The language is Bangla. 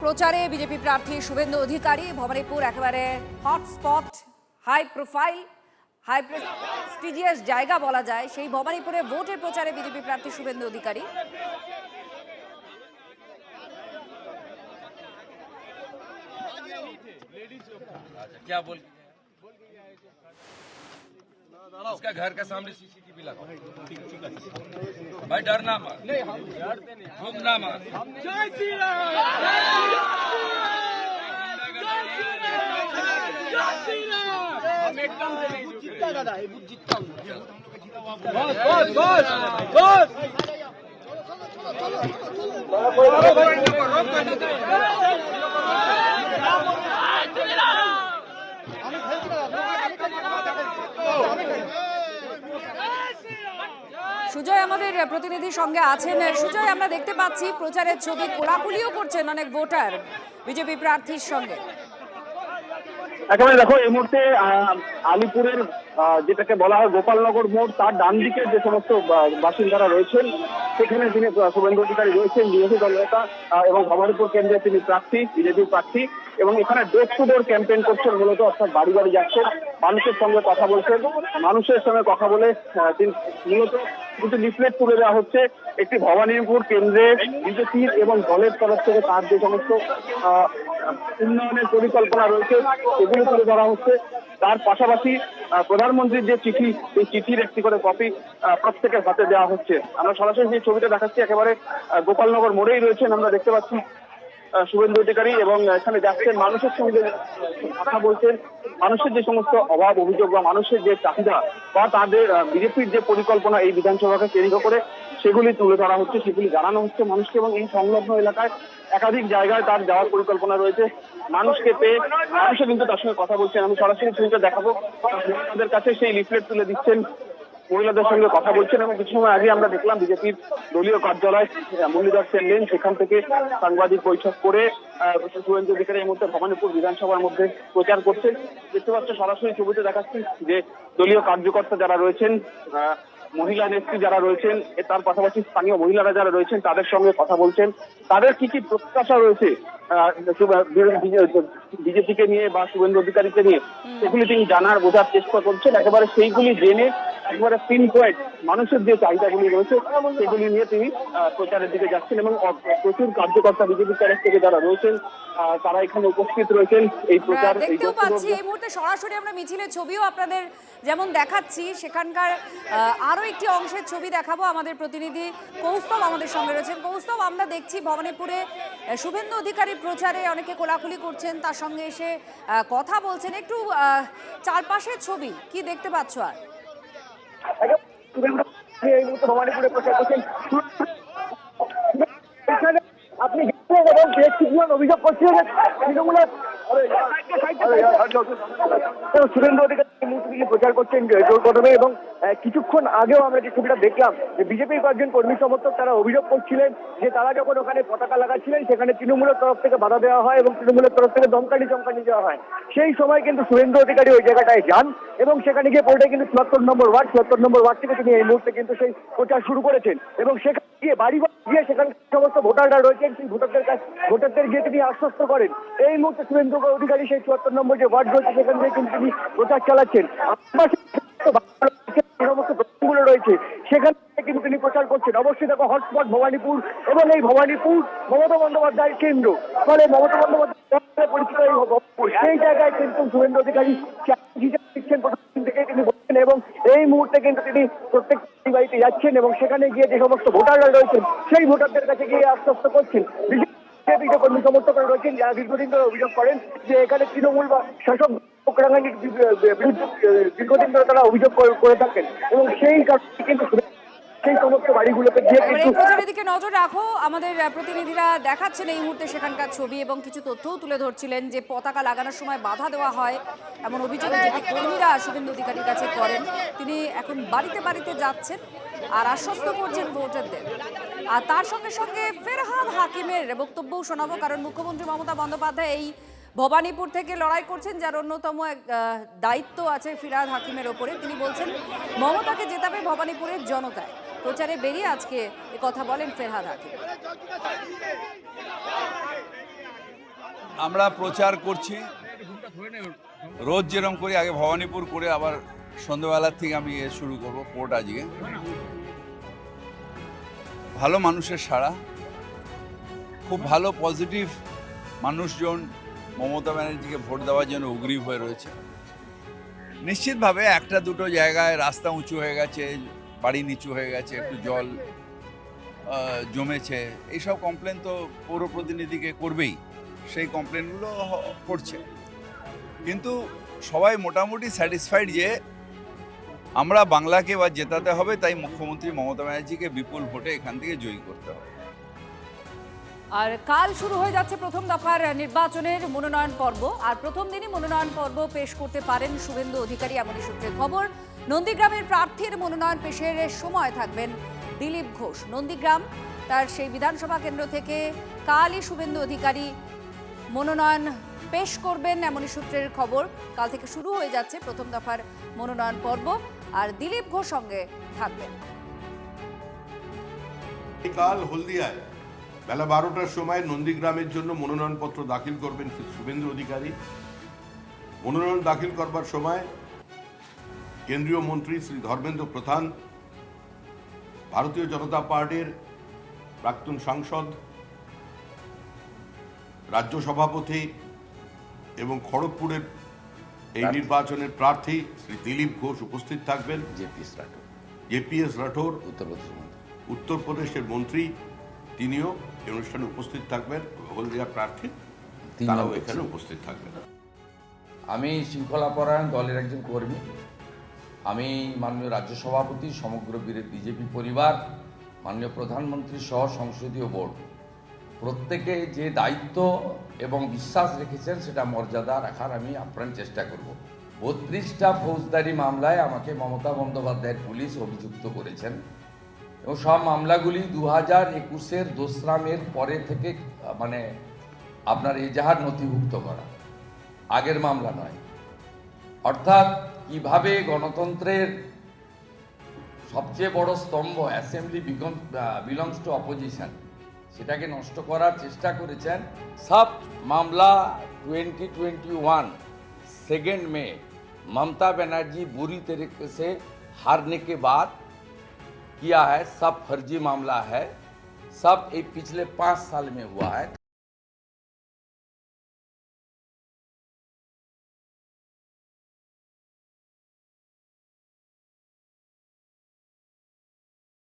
প্রচারে বিজেপি প্রার্থী শুভেন্দু অধিকারী ভবানীপুর একেবারে hotspot, high profile, high prestigious জায়গা বলা যায়। সেই ভবানীপুরে ভোটের প্রচারে বিজেপি প্রার্থী শুভেন্দু অধিকারী। क्या बोल उसका घर का सामने सीसीटीवी लगा भाई, डरना मत, घूमना मत। जय श्री राम, जय श्री राम। हम एकदम से नहीं जीतता दादा, ये बुत जीतता हूं। बस बस बस बस সুজয় আমাদের প্রতিনিধির সঙ্গে আছেন। সুজয়, আমরা দেখতে পাচ্ছি প্রচারের ছবি কোলাকুলিও করছেন অনেক ভোটার বিজেপি প্রার্থীর সঙ্গে। একেবারে দেখো, এই মুহূর্তে আলিপুরের যেটাকে বলা হয় গোপালনগর মোড়, তার ডান দিকে যে সমস্ত বাসিন্দারা রয়েছেন সেখানে তিনি শুভেন্দু অধিকারী রয়েছেন, বিরোধী দল নেতা এবং ভবানীপুর কেন্দ্রে তিনি প্রার্থী, বিজেপি প্রার্থী, এবং এখানে ডোর টু ডোর ক্যাম্পেইন করছেন। মূলত অর্থাৎ বাড়ি বাড়ি যাচ্ছেন, মানুষের সঙ্গে কথা বলছেন, মানুষের সঙ্গে কথা বলে তিনি মূলত কিছু লিফলেট তুলে দেওয়া হচ্ছে। একটি ভবানীপুর কেন্দ্রে বিজেপির এবং দলের তরফ থেকে তার যে সমস্ত উন্নয়নের পরিকল্পনা রয়েছে সেগুলো তুলে ধরা হচ্ছে। তার পাশাপাশি প্রধানমন্ত্রীর যে চিঠি, সেই চিঠির একটি করে কপি প্রত্যেকের হাতে দেওয়া হচ্ছে। আমরা সরাসরি যে ছবিটা দেখাচ্ছি একেবারে গোপালনগর মোড়েই রয়েছেন। আমরা দেখতে পাচ্ছি শুভেন্দু অধিকারী এবং এখানে যাচ্ছেন, মানুষের সঙ্গে কথা বলছেন, মানুষের যে সমস্ত অভাব অভিযোগ বা মানুষের যে চাহিদা বা তাদের বিজেপির যে পরিকল্পনা এই বিধানসভাকে কেন্দ্র করে সেগুলি তুলে ধরা হচ্ছে, সেগুলি জানানো হচ্ছে মানুষকে। এবং এই সংলগ্ন এলাকায় একাধিক জায়গায় তার যাওয়ার পরিকল্পনা রয়েছে। মানুষকে পেয়ে মানুষও কিন্তু তার সঙ্গে কথা বলছেন। আমি সরাসরি ছবিটা দেখাবো, মহিলাদের কাছে সেই লিফলেট তুলে দিচ্ছেন, মহিলাদের সঙ্গে কথা বলছেন। এবং কিছু সময় আগে আমরা দেখলাম বিজেপির দলীয় কার্যালয় মুরলীধর সেন লেন, সেখান থেকে সাংবাদিক বৈঠক করে শুভেন্দু অধিকারী এই মুহূর্তে ভবানীপুর বিধানসভার মধ্যে প্রচার করছেন। দেখতে পাচ্ছ সরাসরি ছবিতে দেখাচ্ছি যে দলীয় কার্যকর্তা যারা রয়েছেন, মহিলা নেত্রী যারা রয়েছেন, তার পাশাপাশি স্থানীয় মহিলারা যারা রয়েছেন তাদের সঙ্গে কথা বলছেন। তাদের কি কি প্রত্যাশা রয়েছে বিজেপিকে নিয়ে বা শুভেন্দু অধিকারীকে নিয়ে, সেগুলি তিনি জানার বোঝার চেষ্টা করছেন। একেবারে সেইগুলি জেনে একবারে পিন পয়েন্ট মানুষের যে চাহিদাগুলি রয়েছে সেগুলি নিয়ে তিনি প্রচারের দিকে যাচ্ছেন। এবং প্রচুর কার্যকর্তা বিজেপির তরফ থেকে যারা রয়েছেন তারা এখানে উপস্থিত রয়েছেন এই প্রচার। দেখতেও পাচ্ছি এই মুহূর্তে সরাসরি আমরা মিছিলের ছবিও আপনাদের যেমন দেখাচ্ছি, সেখানকার আরো একটি অংশের ছবি দেখাবো। আমাদের প্রতিনিধি কৌস্তব আমাদের সঙ্গে রয়েছেন। কৌস্তব, আমরা দেখছি ভবানীপুরে শুভেন্দু অধিকারী প্রচারে অনেকে কোলাকুলি করছেন, তার সঙ্গে এসে কথা বলছেন। একটু চারপাশের ছবি কি দেখতে পাচ্ছ? আর এই মুহূর্তে ভবানীপুরে প্রচার করছেন আপনি অভিযোগ করছিলেন শুভেন্দু অধিকারী প্রচার করছেন জোর কদমে। এবং কিছুক্ষণ আগেও আমরা যে ছবিটা দেখলাম যে বিজেপির কয়েকজন কর্মী সমর্থক তারা অভিযোগ করছিলেন যে তারা যখন ওখানে পতাকা লাগাচ্ছিলেন সেখানে তৃণমূলের তরফ থেকে বাধা দেওয়া হয় এবং তৃণমূলের তরফ থেকে দমকানি দেওয়া হয়। সেই সময় কিন্তু শুভেন্দু অধিকারী ওই জায়গাটায় যান এবং সেখানে গিয়ে পড়ে কিন্তু ৭৪ নম্বর ওয়ার্ড থেকে তিনি এই মুহূর্তে কিন্তু সেই প্রচার শুরু করেছেন। এবং সেখানে গিয়ে বাড়ি গিয়ে সেখানে সমস্ত ভোটাররা রয়েছেন সেই ভোটারদের গিয়ে তিনি আশ্বস্ত করেন। এই মুহূর্তে শুভেন্দু অধিকারী সেই ৭৪ নম্বর যে ওয়ার্ড রয়েছে সেখান থেকে কিন্তু তিনি প্রচার চালাচ্ছেন। সমস্ত দোকানগুলো রয়েছে সেখান থেকে কিন্তু তিনি প্রচার করছেন। অবশ্যই দেখো হটস্পট ভবানীপুর, এবং এই ভবানীপুর মমতা বন্দ্যোপাধ্যায়ের কেন্দ্র, ফলে মমতা বন্দ্যোপাধ্যায় পরিচিত এই ভবানীপুর, সেই জায়গায় কিন্তু শুভেন্দু অধিকারী দিচ্ছেন প্রথম থেকে তিনি বলছেন। এবং এই মুহূর্তে কিন্তু তিনি প্রত্যেক বাড়িতে যাচ্ছেন এবং সেখানে গিয়ে যে সমস্ত ভোটাররা রয়েছেন সেই ভোটারদের কাছে গিয়ে আশ্বস্ত করছেন। বিজেপি কর্মী সমর্থকরা রয়েছেন যারা দীর্ঘদিন ধরে অভিযোগ করেন যে এখানে তৃণমূল বা শাসক দীর্ঘদিন ধরে তারা অভিযোগ করে থাকেন। এবং সেই কারণে কিন্তু সেই সমস্ত বাড়িগুলোকে দিয়ে প্রচারের দিকে নজর রাখো। আমাদের প্রতিনিধিরা দেখাচ্ছেন এই মুহূর্তে সেখানকার ছবি এবং কিছু তথ্যও তুলে ধরছিলেন যে পতাকা লাগানোর সময় বাধা দেওয়া হয় এমন অভিযোগ বিজেপি কর্মীরা শুভেন্দু অধিকারীর কাছে করেন। তিনি এখন বাড়িতে বাড়িতে যাচ্ছেন আর আশ্বস্ত করছেন ভোটারদের। আর তার সঙ্গে সঙ্গে ফেরহাদ হাকিমের বক্তব্যও শোনাবো, কারণ মুখ্যমন্ত্রী মমতা বন্দ্যোপাধ্যায় এই ভবানীপুর থেকে লড়াই করছেন, যার অন্যতম এক দায়িত্ব আছে ফিরহাদ হাকিমের ওপরে। তিনি বলছেন মমতাকে জেতাবে ভবানীপুরের জনতায়। প্রচারে বেরিয়ে আজকে কথা বলেন ফেরহাদ হাকিম। আমরা প্রচার করছি রোজ যেরকম করি, আগে ভবানীপুর করে আবার সন্ধ্যাবেলার থেকে আমি শুরু করব পোর্ট আজকে। ভালো মানুষের সাড়া, খুব ভালো পজিটিভ মানুষজন মমতা ব্যানার্জিকে ভোট দেওয়ার জন্য উগ্রীব হয়ে রয়েছে। নিশ্চিতভাবে একটা দুটো জায়গায় রাস্তা উঁচু হয়ে গেছে, বাড়ি নিচু হয়ে গেছে, একটু জল জমেছে, এইসব কমপ্লেন তো পৌর প্রতিনিধিকে করবেই, সেই কমপ্লেনগুলো করছে। কিন্তু সবাই মোটামুটি স্যাটিসফাইড যে আমরা বাংলাকে এবার জেতাতে হবে, তাই মুখ্যমন্ত্রী মমতা ব্যানার্জিকে বিপুল ভোটে এখান থেকে জয়ী করতে হবে। আর কাল শুরু হয়ে যাচ্ছে প্রথম দফার নির্বাচনের মনোনয়ন পর্ব। আর প্রথম দিনই মনোনয়ন পর্ব পেশ করতে পারেন শুভেন্দু অধিকারী, এমনই সূত্রের খবর। নন্দীগ্রামের প্রার্থীর মনোনয়ন পেশের সময় থাকবেন দিলীপ ঘোষ। নন্দীগ্রাম তার সেই বিধানসভা কেন্দ্র থেকে কালই শুভেন্দু অধিকারী মনোনয়ন পেশ করবেন, এমনই সূত্রের খবর। কাল থেকে শুরু হয়ে যাচ্ছে প্রথম দফার মনোনয়ন পর্ব, আর দিলীপ ঘোষ সঙ্গে থাকবেন। কাল হলদিয়ায় বেলা 12টার সময় নন্দীগ্রামের জন্য মনোনয়নপত্র দাখিল করবেন শুভেন্দু অধিকারী। মনোনয়ন দাখিল করবার সময় কেন্দ্রীয় মন্ত্রী শ্রী ধর্মেন্দ্র প্রধান, ভারতীয় জনতা পার্টির প্রাক্তন সাংসদ, রাজ্য সভাপতি এবং খড়গপুরের এই নির্বাচনের প্রার্থী শ্রী দিলীপ ঘোষ উপস্থিত থাকবেন। জেপিএস রাঠোর উত্তরপ্রদেশের মন্ত্রী, তিনিও এই অনুষ্ঠানে উপস্থিত থাকবেন। হলদিয়া প্রার্থী তারাও এখানে উপস্থিত থাকবেন। আমি শৃঙ্খলাপরায়ণ দলের একজন কর্মী। আমি মাননীয় রাজ্য সভাপতি, সমগ্র বিজেপি পরিবার, মাননীয় প্রধানমন্ত্রী সহ সংসদীয় বোর্ড প্রত্যেকে যে দায়িত্ব এবং বিশ্বাস রেখেছেন সেটা মর্যাদা রাখার আমি আপ্রাণ চেষ্টা করব। 32টা ফৌজদারি মামলায় আমাকে মমতা বন্দ্যোপাধ্যায়ের পুলিশ অভিযুক্ত করেছেন এবং সব মামলাগুলি 2021-এর 2রা মের পরে থেকে আপনার এজাহার নথিভুক্ত করা, আগের মামলা নয়। অর্থাৎ কিভাবে গণতন্ত্রের সবচেয়ে বড় স্তম্ভ অ্যাসেম্বলি বিলংস টু অপোজিশন, সেটাকে নষ্ট করার চেষ্টা করেছেন। সব মামলা 2021 2 में ममता बनर्जी बुरी तरीके से हारने के बाद किया है, सब फर्जी मामला है, सब एक पिछले 5 साल में हुआ है।